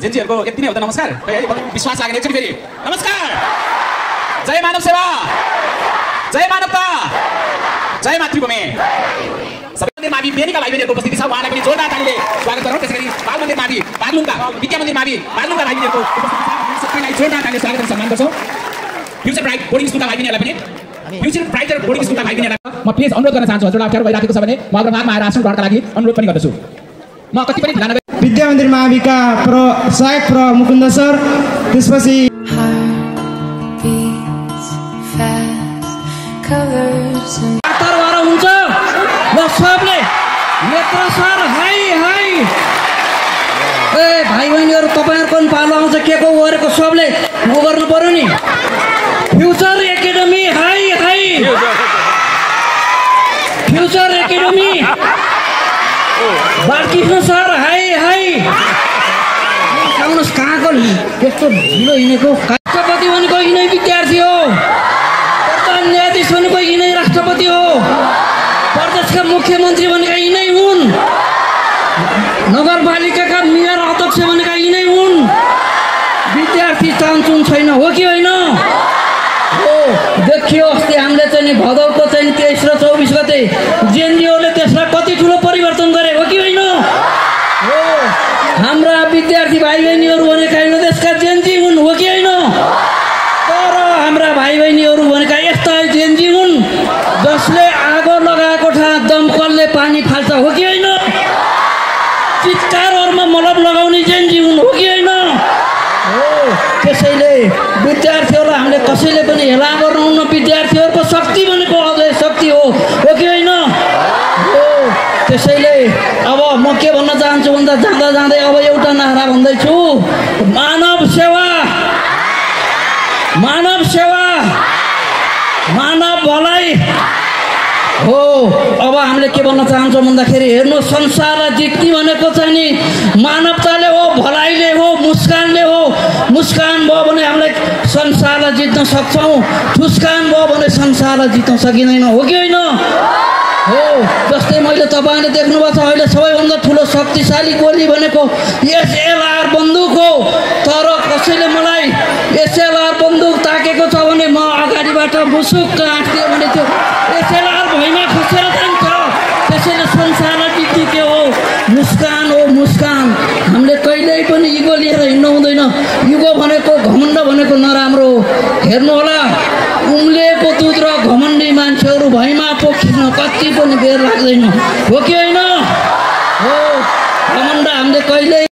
जेन्जीहरुको यति नै हो त नमस्कार विश्वास लाग्ने एकचोटी फेरि नमस्कार जय मानव सेवा जय मानवता जय मातृभूमि सबै मन्दिर मावि बेनीका भाइ बहिनीहरुको उपस्थिति छ उहाँलाई पनि जोरदार तालीले स्वागत गरौँ त्यसैगरी बाल मन्दिर मावि बागलुङका विद्या मन्दिर मावि बागलुङका भाइ बहिनीहरुको उपस्थिति छ सबैलाई जोरदार तालीले स्वागत र सम्मान गर्छौं फ्युचर ब्राइट बोर्डिङ स्कुलका भाइ बहिनीहरुलाई पनि फ्युचर ब्राइटर बोर्डिङ स्कुलका भाइ बहिनीहरुलाई म प्लिज अनुरोध गर्न चाहन्छु हजुरलाई अप्ठ्यारो भइराखेको छ भने म अग्रभागमा आएर आसन ग्रहणका लागि अनुरोध पनि गर्दछु म कति पनि ध्यान विद्या मन्दिर माविका सहायक मुकुन्द सर त्यसपछि तरवार हुन्छ ल सबले नेत्र सर हाई हाई ए भाइ बहिनीहरु तपाईहरुको पनि पालो आउँछ केको गरेको सबले उ गर्नु पर्यो नि future academy high high future academy Balkrishna sir high high आउनुहोस् कहाँको त्यस्तो ढिलो हिँडेको राष्ट्रपति भनेको यिनै विद्यार्थी हो प्रधान न्यायाधीश भनेको यिनै राष्ट्रपति हो प्रदेशका मुख्यमन्त्री भनेका यिनै हुन् नगरपालिकाका मेयर अध्यक्ष भनेका यिनै हुन् विद्यार्थी चाहन्छुन छैन हो कि होइन हो देखियो अस्ति हामीले चाहिँ भदौको चाहिँ 23 र 24 गते जेएनजीओले त्यसलाई कति ठुलो परिवर्तन गरे हो कि होइन हो हाम्रा विद्यार्थी भाइ बहिनीहरु भनेका यो देशका जेएनजी हुन् हो कि होइन तर हाम्रा भाइ बहिनीहरु भनेका यस्ता जेएनजी हुन् जसले आगो लगाएको ठाउँ दमकलले पानी फाल्छ हो कि होइन चितकारहरुमा मलम लगाउने जेएनजी हुन् हो कि होइन हो त्यसैले विद्यार्थीहरुलाई हामीले कसैले पनि हेला गर्नुहुन्न विद्यार्थीहरुको शक्ति भनेको अझै शक्ति हो कि होइन हो त्यसैले अब म के भन्न चाहन्छु भन्दा जाँदा जाँदै अब एउटा नारा भन्दैछु मानव सेवा मानव भलाइ हो अब हामीले के भन्न चाहन्छौँ भन्दाखेरि हेर्नु संसारलाई जित्ने भनेको चाहिँ नि मानवताले हो भलाइले हो मुस्कानले हो मुस्कान भयो भने हामीले संसारलाई जित्न सक्छौँ ठुस्कान भयो भने संसारलाई जित्न सकिँदैन हो कि होइन हो जस्तै मैले तपाईले देख्नुभएको छ अहिले सबैभन्दा ठुलो शक्तिशाली गोली भनेको एसएलआर बन्दुक हो तर कसैले मलाई एसएलआर बन्दुक ताकेको छ भने म अगाडिबाट मुसुक काट्दिए भने त्यो एसएलआर भैमा खसेर जान्छ त्यसैले संसारलाई जित्ने के हो मुस्कान हामीले कहिल्यै पनि इगो लिएर हिँड्नु हुँदैन इगो भनेको घमण्ड भनेको नराम्रो हेर्नु होला उम्लिएको दुध र घमण्डी मान्छेहरू भैमा पोखिन कति पनि बेर लाग्दैन हो कि होइन हो घमण्ड हामीले कहिल्यै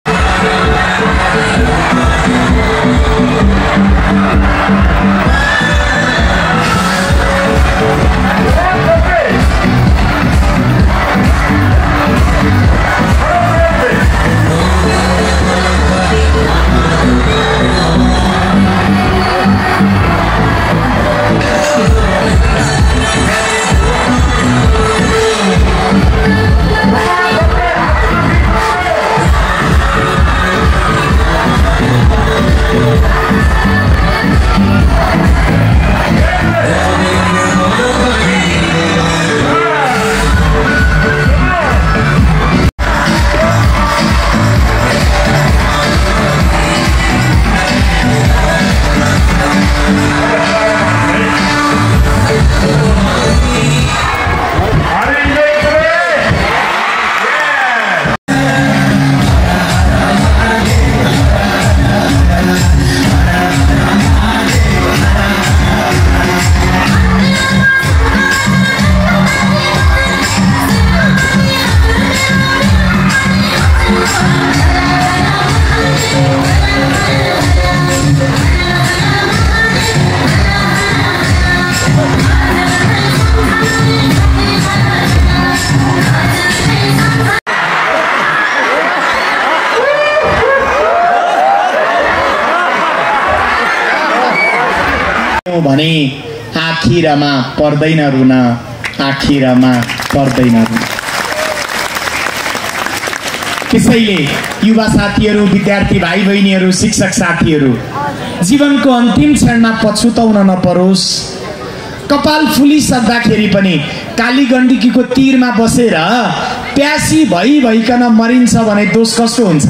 भने आखिरमा पर्दैन रुन आखिरमा पर्दैन रुन त्यसैले युवा साथीहरू विद्यार्थी भाइ बहिनीहरू शिक्षक साथीहरू जीवनको अन्तिम क्षणमा पछुताउन नपरोस् कपाल फुलिसक्दाखेरि पनि काली गण्डकीको तीरमा बसेर प्यासी भइकन मरिन्छ भने दोष कस्तो हुन्छ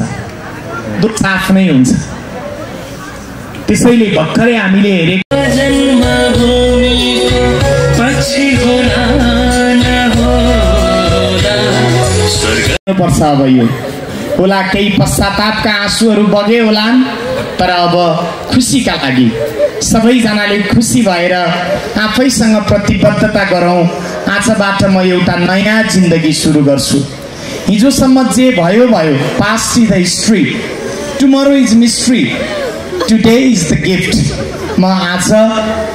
दुःख साफ नै हुन्छ। त्यसैले भर्खरै हामीले हेरेको पर्छ। अब यो होला केही पश्चातापका आँसुहरू बगे होलान्, तर अब खुसीका लागि सबैजनाले खुसी भएर आफैसँग प्रतिबद्धता गरौँ। आजबाट म एउटा नयाँ जिन्दगी सुरु गर्छु। हिजोसम्म जे भयो भयो, past is the history, tomorrow is mystery, today is the gift. म आज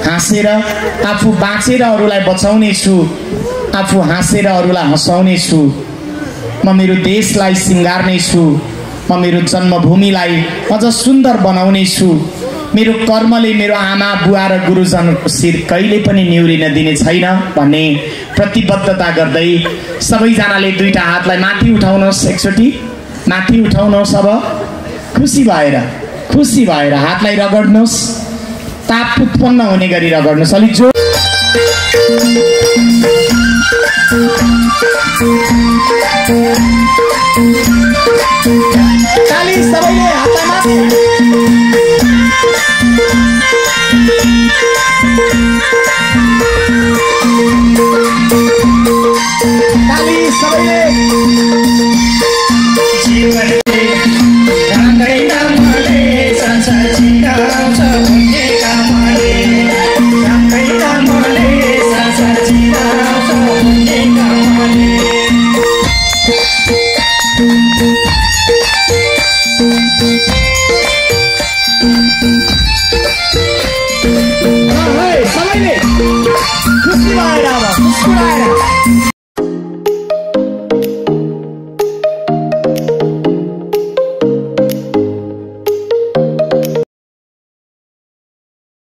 हाँसेर आफू बाँचेर अरूलाई बचाउने छु, आफू हाँसेर अरूलाई हँसाउने छु। म मेरो देशलाई सिँगार्ने छु, म मेरो जन्मभूमिलाई अझ सुन्दर बनाउने छु। मेरो कर्मले मेरो आमा बुवा र गुरुजनको शिर कहिले पनि निहुरिन दिने छैन भन्ने प्रतिबद्धता गर्दै सबैजनाले दुईटा हातलाई माथि उठाउनुहोस्, एकचोटि माथि उठाउनुहोस्। अब खुसी भएर हातलाई रगड्नुहोस्, ताप उत्पन्न हुने गरी रगड्नुहोस्। अलिक जोड ताली सबैले हातलाई माथि। ताली सबैले।